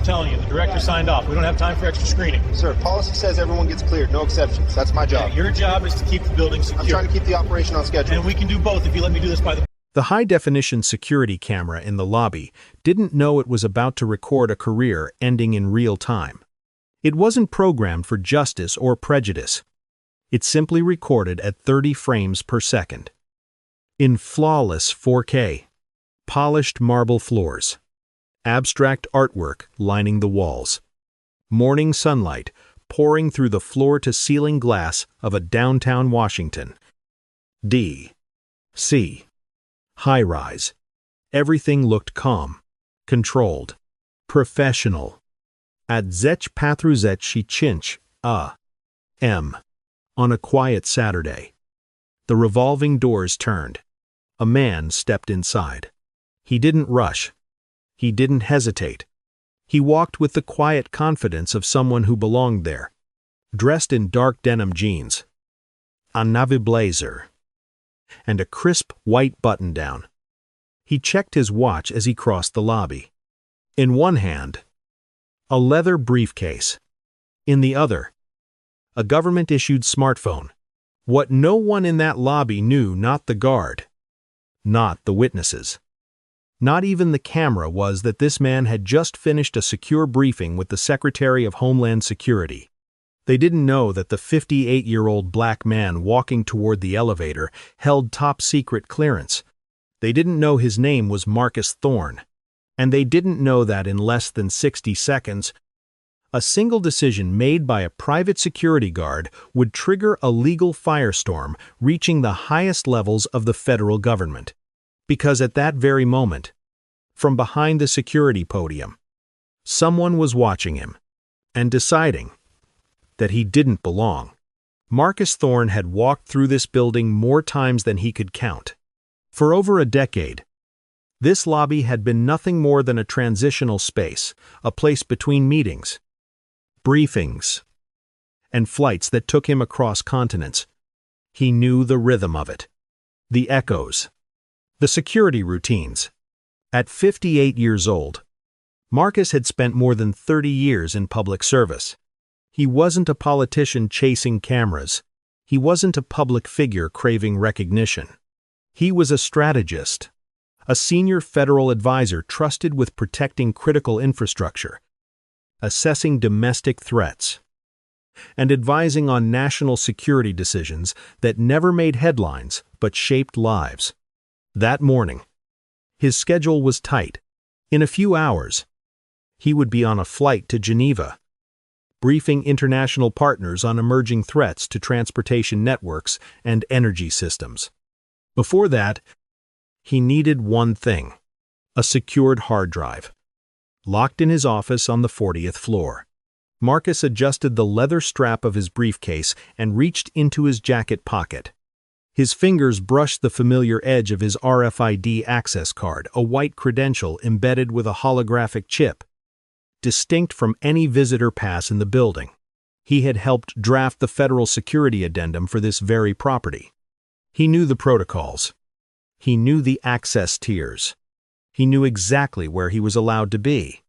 telling you, the director signed off. We don't have time for extra screening. Sir, policy says everyone gets cleared, no exceptions. That's my job. Yeah, your job is to keep the building secure. I'm trying to keep the operation on schedule. And we can do both if you let me do this by the... The high-definition security camera in the lobby didn't know it was about to record a career ending in real time. It wasn't programmed for justice or prejudice. It simply recorded at 30 frames per second. In flawless 4K, polished marble floors, abstract artwork lining the walls, morning sunlight pouring through the floor-to-ceiling glass of a downtown Washington. D.C. High-rise. Everything looked calm, controlled, professional. At zech patruzech chinch, m. On a quiet Saturday. The revolving doors turned. A man stepped inside. He didn't rush. He didn't hesitate. He walked with the quiet confidence of someone who belonged there, dressed in dark denim jeans, a navy blazer, and a crisp white button-down. He checked his watch as he crossed the lobby. In one hand, a leather briefcase. In the other, a government-issued smartphone. What no one in that lobby knew, not the guard, not the witnesses, not even the camera, was that this man had just finished a secure briefing with the Secretary of Homeland Security. They didn't know that the 58-year-old black man walking toward the elevator held top-secret clearance. They didn't know his name was Marcus Thorne. And they didn't know that in less than 60 seconds, a single decision made by a private security guard would trigger a legal firestorm reaching the highest levels of the federal government. Because at that very moment, from behind the security podium, someone was watching him and deciding that he didn't belong. Marcus Thorne had walked through this building more times than he could count. For over a decade, this lobby had been nothing more than a transitional space, a place between meetings, briefings, and flights that took him across continents. He knew the rhythm of it, the echoes, the security routines. At 58 years old, Marcus had spent more than 30 years in public service. He wasn't a politician chasing cameras. He wasn't a public figure craving recognition. He was a strategist, a senior federal advisor trusted with protecting critical infrastructure, assessing domestic threats, and advising on national security decisions that never made headlines but shaped lives. That morning, his schedule was tight. In a few hours, he would be on a flight to Geneva, briefing international partners on emerging threats to transportation networks and energy systems. Before that, he needed one thing: a secured hard drive. Locked in his office on the 40th floor, Marcus adjusted the leather strap of his briefcase and reached into his jacket pocket. His fingers brushed the familiar edge of his RFID access card, a white credential embedded with a holographic chip, distinct from any visitor pass in the building. He had helped draft the federal security addendum for this very property. He knew the protocols. He knew the access tiers. He knew exactly where he was allowed to be.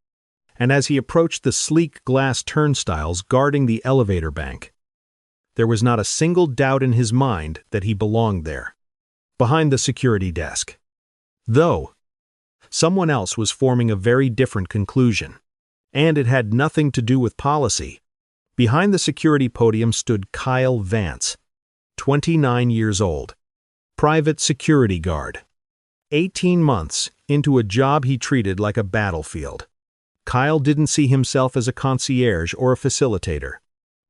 And as he approached the sleek glass turnstiles guarding the elevator bank, there was not a single doubt in his mind that he belonged there, behind the security desk. Though, someone else was forming a very different conclusion, and it had nothing to do with policy. Behind the security podium stood Kyle Vance, 29 years old, private security guard. 18 months into a job he treated like a battlefield. Kyle didn't see himself as a concierge or a facilitator.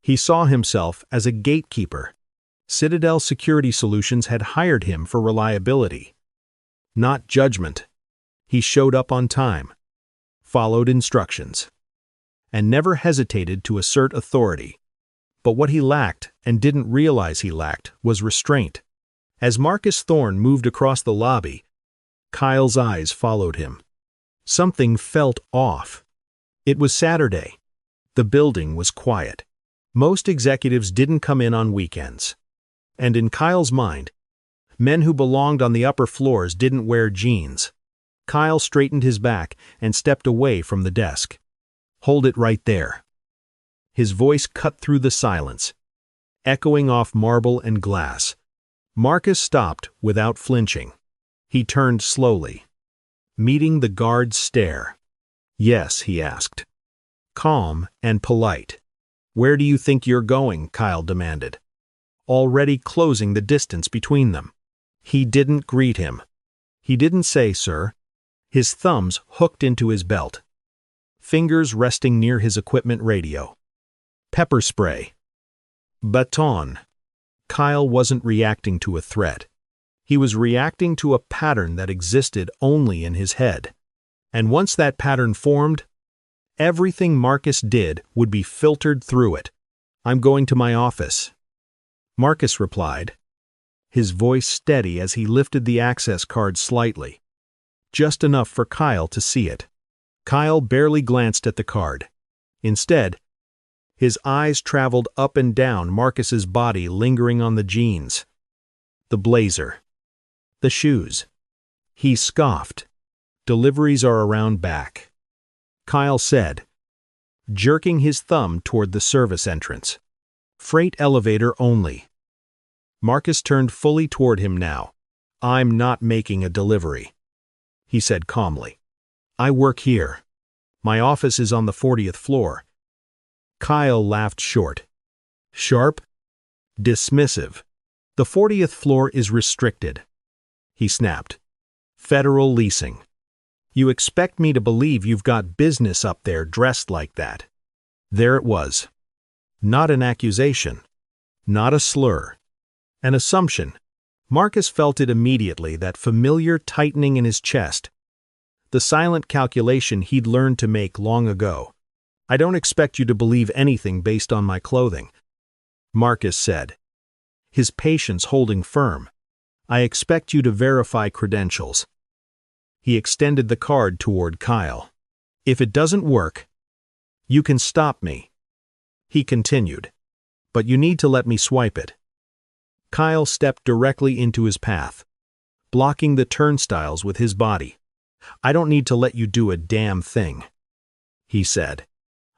He saw himself as a gatekeeper. Citadel Security Solutions had hired him for reliability, not judgment. He showed up on time, followed instructions, and never hesitated to assert authority. But what he lacked, and didn't realize he lacked, was restraint. As Marcus Thorne moved across the lobby, Kyle's eyes followed him. Something felt off. It was Saturday. The building was quiet. Most executives didn't come in on weekends. And in Kyle's mind, men who belonged on the upper floors didn't wear jeans. Kyle straightened his back and stepped away from the desk, Hold it right there. His voice cut through the silence, echoing off marble and glass. Marcus stopped without flinching. He turned slowly, meeting the guard's stare. "Yes," he asked. Calm and polite. "Where do you think you're going?" Kyle demanded, already closing the distance between them. He didn't greet him. He didn't say, "Sir." His thumbs hooked into his belt, fingers resting near his equipment radio. Pepper spray. Baton. Kyle wasn't reacting to a threat. He was reacting to a pattern that existed only in his head. And once that pattern formed, everything Marcus did would be filtered through it. "I'm going to my office," Marcus replied, his voice steady as he lifted the access card slightly, just enough for Kyle to see it. Kyle barely glanced at the card. Instead, his eyes traveled up and down Marcus's body, lingering on the jeans, the blazer, the shoes. He scoffed. "Deliveries are around back," Kyle said, jerking his thumb toward the service entrance. "Freight elevator only." Marcus turned fully toward him now. "I'm not making a delivery," he said calmly. "I work here. My office is on the 40th floor. Kyle laughed short. Sharp? Dismissive. "The 40th floor is restricted," he snapped. "Federal leasing. You expect me to believe you've got business up there dressed like that?" There it was. Not an accusation. Not a slur. An assumption. Marcus felt it immediately, that familiar tightening in his chest. The silent calculation he'd learned to make long ago. "I don't expect you to believe anything based on my clothing," Marcus said, his patience holding firm. "I expect you to verify credentials." He extended the card toward Kyle. "If it doesn't work, you can stop me," he continued, "but you need to let me swipe it." Kyle stepped directly into his path, blocking the turnstiles with his body. "I don't need to let you do a damn thing," he said.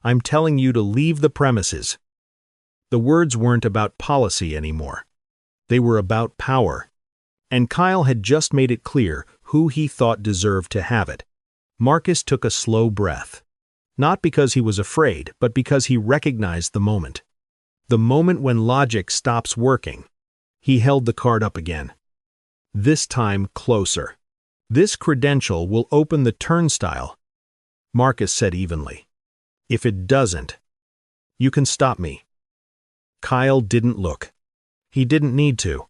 "I'm telling you to leave the premises." The words weren't about policy anymore. They were about power. And Kyle had just made it clear who he thought deserved to have it. Marcus took a slow breath. Not because he was afraid, but because he recognized the moment. The moment when logic stops working. He held the card up again. This time closer. "This credential will open the turnstile," Marcus said evenly. "If it doesn't, you can stop me." Kyle didn't look. He didn't need to.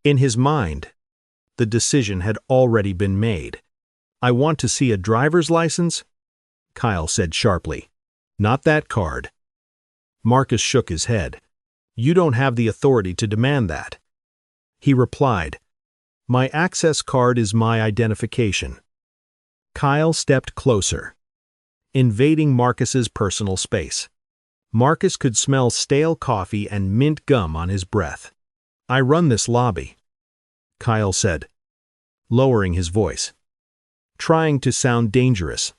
In his mind, the decision had already been made. "I want to see a driver's license," Kyle said sharply. "Not that card." Marcus shook his head. "You don't have the authority to demand that." He replied, "My access card is my identification." Kyle stepped closer, invading Marcus's personal space. Marcus could smell stale coffee and mint gum on his breath. "I run this lobby," Kyle said, lowering his voice, trying to sound dangerous.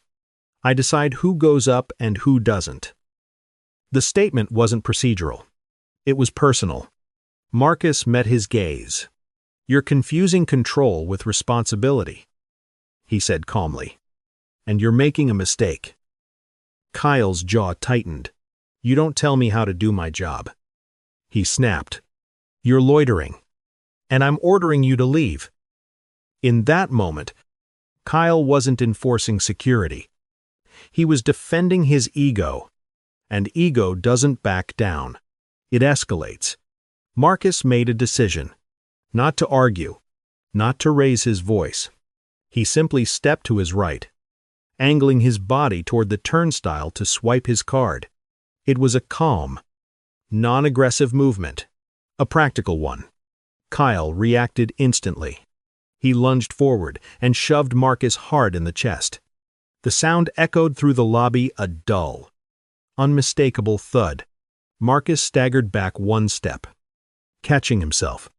"I decide who goes up and who doesn't." The statement wasn't procedural. It was personal. Marcus met his gaze. "You're confusing control with responsibility," he said calmly. "And you're making a mistake." Kyle's jaw tightened. "You don't tell me how to do my job," he snapped. "You're loitering, and I'm ordering you to leave." In that moment, Kyle wasn't enforcing security. He was defending his ego, and ego doesn't back down. It escalates. Marcus made a decision. Not to argue, not to raise his voice. He simply stepped to his right, angling his body toward the turnstile to swipe his card. It was a calm, non-aggressive movement, a practical one. Kyle reacted instantly. He lunged forward and shoved Marcus hard in the chest. The sound echoed through the lobby, a dull, unmistakable thud. Marcus staggered back one step, catching himself.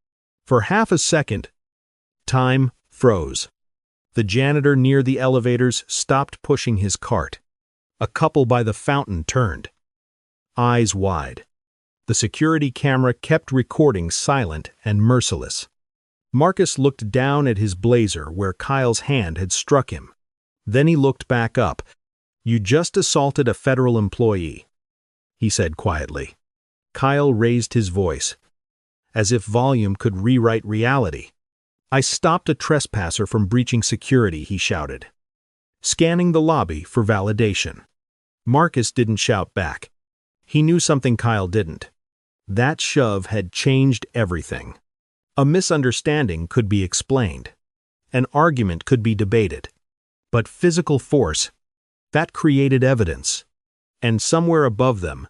For half a second, time froze. The janitor near the elevators stopped pushing his cart. A couple by the fountain turned, eyes wide. The security camera kept recording, silent and merciless. Marcus looked down at his blazer where Kyle's hand had struck him. Then he looked back up. "You just assaulted a federal employee," he said quietly. Kyle raised his voice, as if volume could rewrite reality. "I stopped a trespasser from breaching security," he shouted, scanning the lobby for validation. Marcus didn't shout back. He knew something Kyle didn't. That shove had changed everything. A misunderstanding could be explained. An argument could be debated. But physical force, that created evidence. And somewhere above them,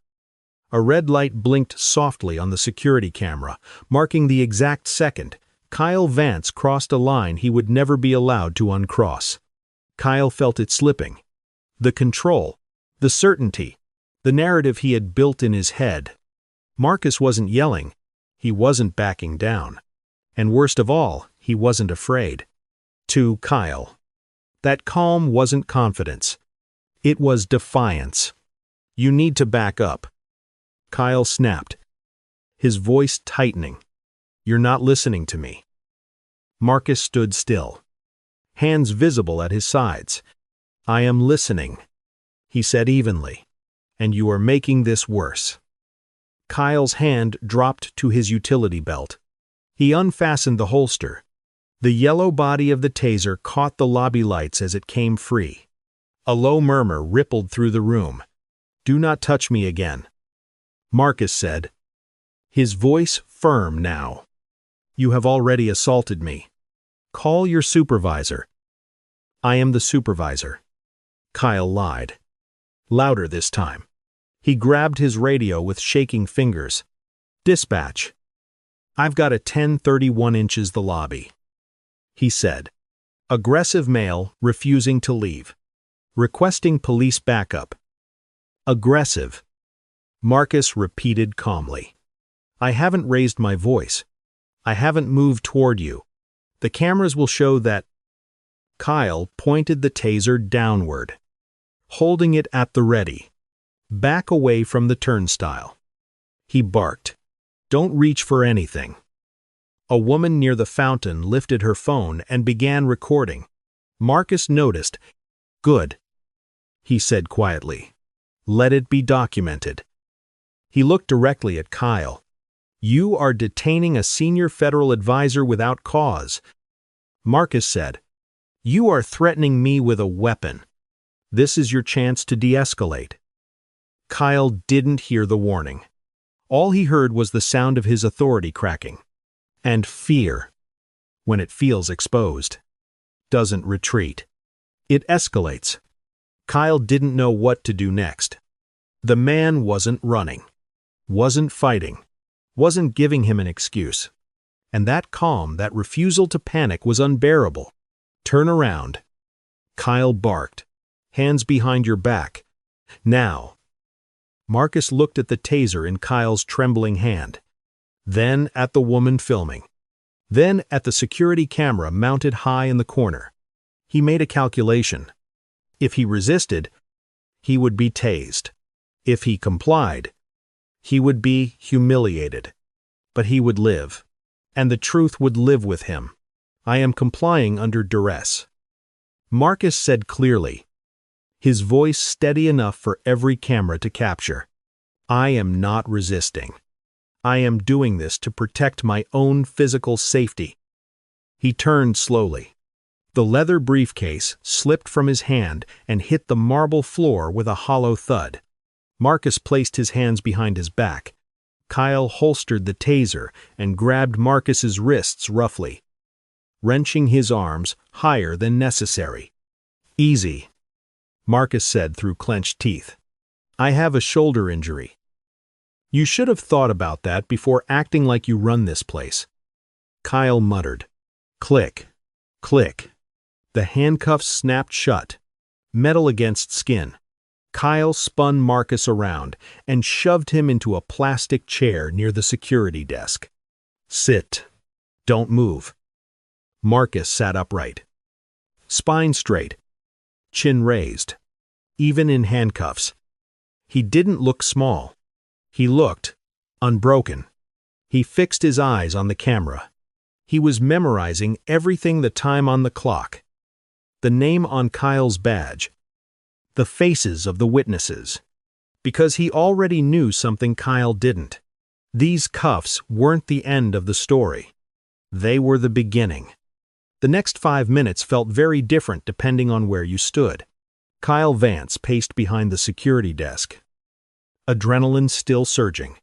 a red light blinked softly on the security camera, marking the exact second Kyle Vance crossed a line he would never be allowed to uncross. Kyle felt it slipping. The control, the certainty, the narrative he had built in his head. Marcus wasn't yelling. He wasn't backing down. And worst of all, he wasn't afraid. To Kyle, that calm wasn't confidence. It was defiance. "You need to back up," Kyle snapped, his voice tightening. "You're not listening to me." Marcus stood still, hands visible at his sides. "I am listening," he said evenly, "and you are making this worse." Kyle's hand dropped to his utility belt. He unfastened the holster. The yellow body of the taser caught the lobby lights as it came free. A low murmur rippled through the room. "Do not touch me again," Marcus said, his voice firm now. "You have already assaulted me. Call your supervisor." "I am the supervisor," Kyle lied. Louder this time. He grabbed his radio with shaking fingers. "Dispatch. I've got a 10:31 inches the lobby," he said. "Aggressive male refusing to leave. Requesting police backup." "Aggressive," Marcus repeated calmly. "I haven't raised my voice. I haven't moved toward you. The cameras will show that." Kyle pointed the taser downward, holding it at the ready, back away from the turnstile. He barked, "Don't reach for anything." A woman near the fountain lifted her phone and began recording. Marcus noticed. "Good," he said quietly. "Let it be documented." He looked directly at Kyle. "You are detaining a senior federal advisor without cause." Marcus said, "You are threatening me with a weapon. This is your chance to de-escalate." Kyle didn't hear the warning. All he heard was the sound of his authority cracking. And fear, when it feels exposed, doesn't retreat. It escalates. Kyle didn't know what to do next. The man wasn't running, wasn't fighting, wasn't giving him an excuse. And that calm, that refusal to panic was unbearable. "Turn around," Kyle barked. "Hands behind your back. Now." Marcus looked at the taser in Kyle's trembling hand, then at the woman filming, then at the security camera mounted high in the corner. He made a calculation. If he resisted, he would be tased. If he complied, he would be humiliated. But he would live, and the truth would live with him. "I am complying under duress," Marcus said clearly, his voice steady enough for every camera to capture. "I am not resisting. I am doing this to protect my own physical safety." He turned slowly. The leather briefcase slipped from his hand and hit the marble floor with a hollow thud. Marcus placed his hands behind his back. Kyle holstered the taser and grabbed Marcus's wrists roughly, wrenching his arms higher than necessary. "Easy," Marcus said through clenched teeth. "I have a shoulder injury." "You should have thought about that before acting like you run this place," Kyle muttered. Click, click. The handcuffs snapped shut, metal against skin. Kyle spun Marcus around and shoved him into a plastic chair near the security desk. "Sit. Don't move." Marcus sat upright, spine straight, chin raised. even in handcuffs. He didn't look small. He looked unbroken. He fixed his eyes on the camera. He was memorizing everything, the time on the clock, the name on Kyle's badge, the faces of the witnesses. Because he already knew something Kyle didn't. These cuffs weren't the end of the story. They were the beginning. The next 5 minutes felt very different depending on where you stood. Kyle Vance paced behind the security desk, adrenaline still surging.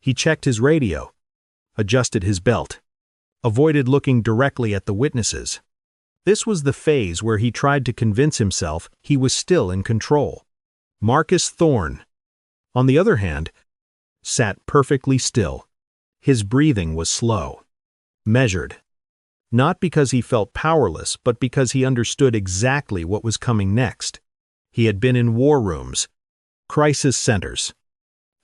He checked his radio, adjusted his belt, avoided looking directly at the witnesses. This was the phase where he tried to convince himself he was still in control. Marcus Thorne, on the other hand, sat perfectly still. His breathing was slow, measured. Not because he felt powerless, but because he understood exactly what was coming next. He had been in war rooms, crisis centers,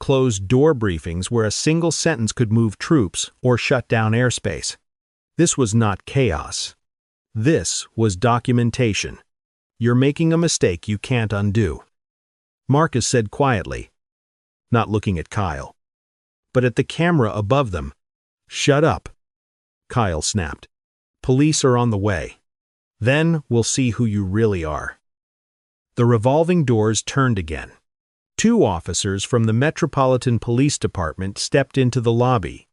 closed-door briefings where a single sentence could move troops or shut down airspace. This was not chaos. This was documentation. You're making a mistake you can't undo. Marcus said quietly, not looking at Kyle, but at the camera above them. "Shut up," Kyle snapped. "Police are on the way. Then we'll see who you really are." The revolving doors turned again. 2 officers from the Metropolitan Police Department stepped into the lobby.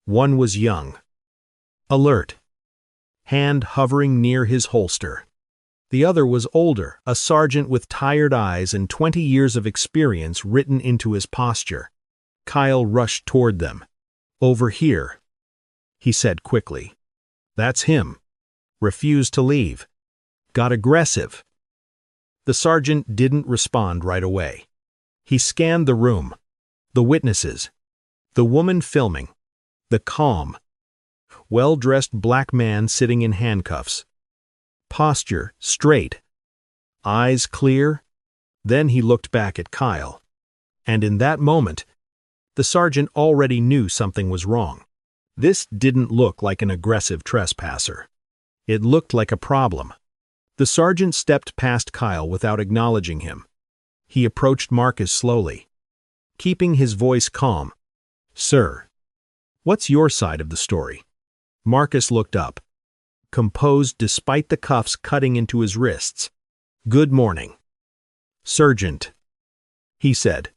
One was young, alert, hand hovering near his holster. The other was older, a sergeant with tired eyes and 20 years of experience written into his posture. Kyle rushed toward them. "Over here," he said quickly. "That's him. Refused to leave. Got aggressive." The sergeant didn't respond right away. He scanned the room, the witnesses, the woman filming, the calm, well-dressed black man sitting in handcuffs. Posture straight, eyes clear. Then he looked back at Kyle. And in that moment, the sergeant already knew something was wrong. This didn't look like an aggressive trespasser. It looked like a problem. The sergeant stepped past Kyle without acknowledging him. He approached Marcus slowly, keeping his voice calm. "Sir, what's your side of the story?" Marcus looked up, composed despite the cuffs cutting into his wrists. "Good morning, Sergeant," he said.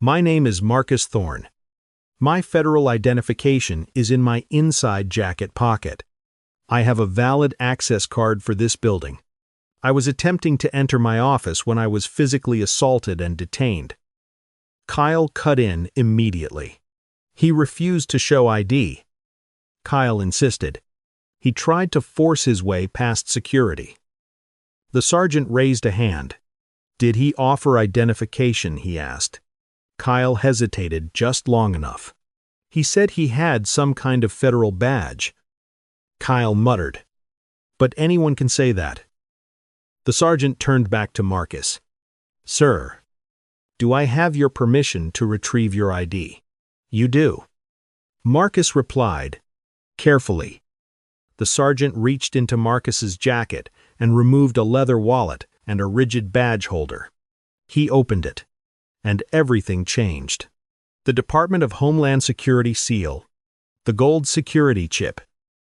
"My name is Marcus Thorne. My federal identification is in my inside jacket pocket. I have a valid access card for this building. I was attempting to enter my office when I was physically assaulted and detained." Kyle cut in immediately. He refused to show ID. Kyle insisted. He tried to force his way past security. The sergeant raised a hand. "Did he offer identification?" he asked. Kyle hesitated just long enough. "He said he had some kind of federal badge." Kyle muttered, "But anyone can say that." The sergeant turned back to Marcus. "Sir, do I have your permission to retrieve your ID?" "You do." Marcus replied, carefully. The sergeant reached into Marcus's jacket and removed a leather wallet and a rigid badge holder. He opened it, and everything changed. The Department of Homeland Security seal, the gold security chip,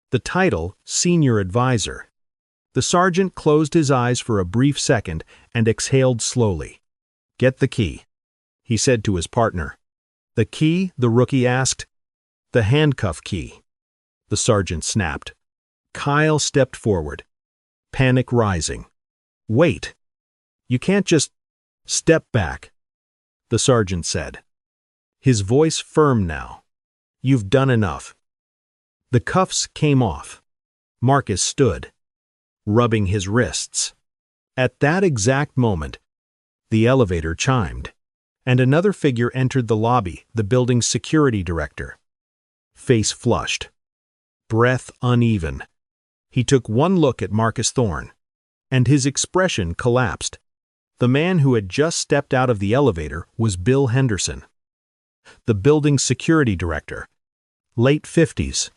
the title Senior Advisor. The sergeant closed his eyes for a brief second and exhaled slowly. "Get the key," he said to his partner. "The key?" the rookie asked. "The handcuff key," the sergeant snapped. Kyle stepped forward, panic rising. "Wait. You can't just—" "Step back," the sergeant said, his voice firm now. "You've done enough." The cuffs came off. Marcus stood, rubbing his wrists. At that exact moment, the elevator chimed, and another figure entered the lobby, the building's security director. Face flushed, breath uneven. He took one look at Marcus Thorne, and his expression collapsed. The man who had just stepped out of the elevator was Bill Henderson, the building's security director, late 50s,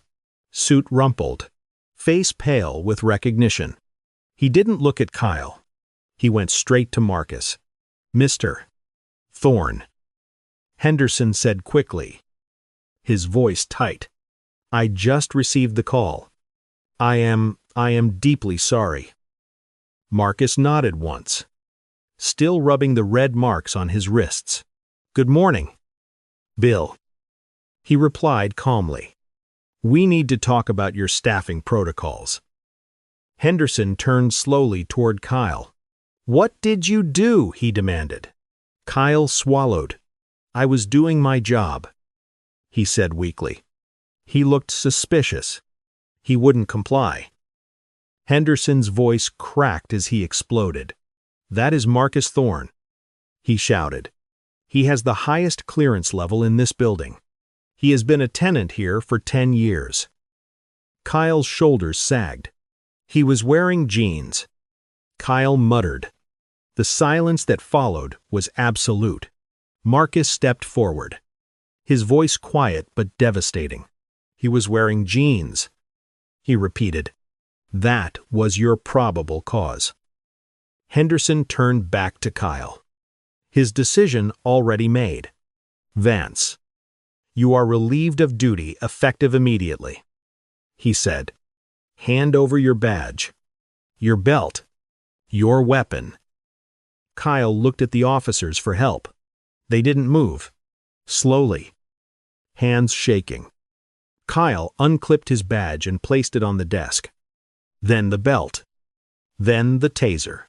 suit rumpled, face pale with recognition. He didn't look at Kyle. He went straight to Marcus. Mr. Thorne, Henderson said quickly, his voice tight. I just received the call. I am deeply sorry. Marcus nodded once, still rubbing the red marks on his wrists. Good morning, Bill. He replied calmly. We need to talk about your staffing protocols. Henderson turned slowly toward Kyle. What did you do? He demanded. Kyle swallowed. I was doing my job, he said weakly. He looked suspicious. He wouldn't comply. Henderson's voice cracked as he exploded. That is Marcus Thorne, he shouted. He has the highest clearance level in this building. He has been a tenant here for 10 years. Kyle's shoulders sagged. He was wearing jeans. Kyle muttered. The silence that followed was absolute. Marcus stepped forward, his voice quiet but devastating. He was wearing jeans, he repeated. That was your probable cause. Henderson turned back to Kyle, his decision already made. Vance, you are relieved of duty effective immediately, he said. Hand over your badge, your belt, your weapon. Kyle looked at the officers for help. They didn't move. Slowly, hands shaking. Kyle unclipped his badge and placed it on the desk. Then the belt. Then the taser.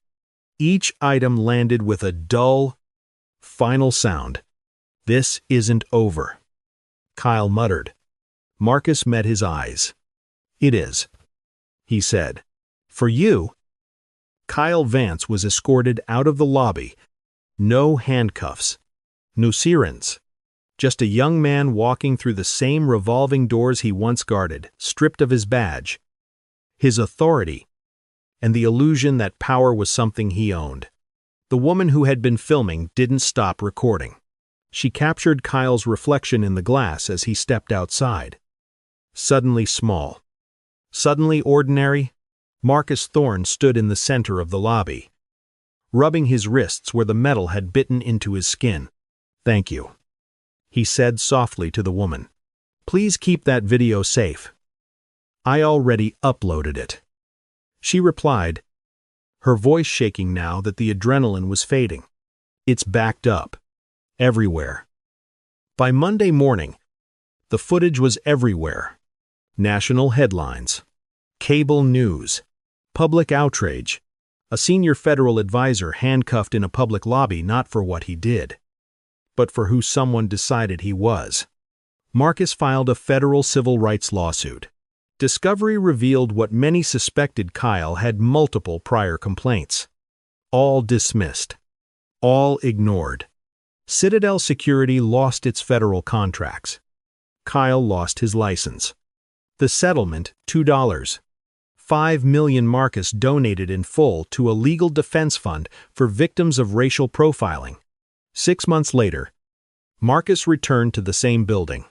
Each item landed with a dull, final sound. This isn't over, Kyle muttered. Marcus met his eyes. It is, he said. For you. Kyle Vance was escorted out of the lobby. No handcuffs. No sirens. Just a young man walking through the same revolving doors he once guarded, stripped of his badge, his authority, and the illusion that power was something he owned. The woman who had been filming didn't stop recording. She captured Kyle's reflection in the glass as he stepped outside. Suddenly small, suddenly ordinary, Marcus Thorne stood in the center of the lobby, rubbing his wrists where the metal had bitten into his skin. Thank you, he said softly to the woman. Please keep that video safe. I already uploaded it. She replied, her voice shaking now that the adrenaline was fading. It's backed up. Everywhere. By Monday morning, the footage was everywhere. National headlines, cable news, public outrage, a senior federal advisor handcuffed in a public lobby not for what he did, but for who someone decided he was. Marcus filed a federal civil rights lawsuit. Discovery revealed what many suspected: Kyle had multiple prior complaints. All dismissed. All ignored. Citadel Security lost its federal contracts. Kyle lost his license. The settlement, $2. $5 million Marcus donated in full to a legal defense fund for victims of racial profiling. 6 months later, Marcus returned to the same building.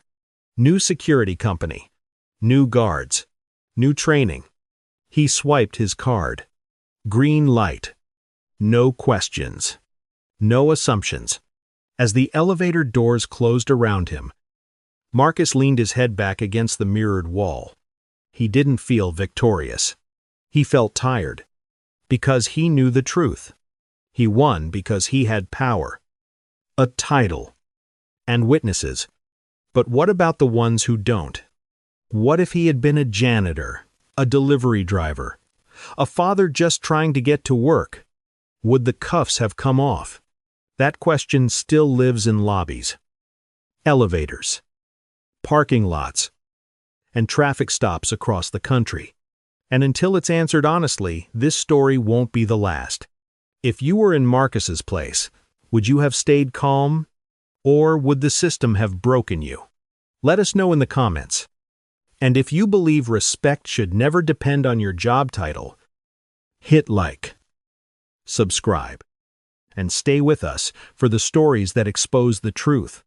New security company. New guards. New training. He swiped his card. Green light. No questions. No assumptions. As the elevator doors closed around him, Marcus leaned his head back against the mirrored wall. He didn't feel victorious. He felt tired. Because he knew the truth. He won because he had power. A title. And witnesses. But what about the ones who don't? What if he had been a janitor, a delivery driver, a father just trying to get to work? Would the cuffs have come off? That question still lives in lobbies, elevators, parking lots, and traffic stops across the country. And until it's answered honestly, this story won't be the last. If you were in Marcus's place, would you have stayed calm? Or would the system have broken you? Let us know in the comments. And if you believe respect should never depend on your job title, hit like, subscribe, and stay with us for the stories that expose the truth.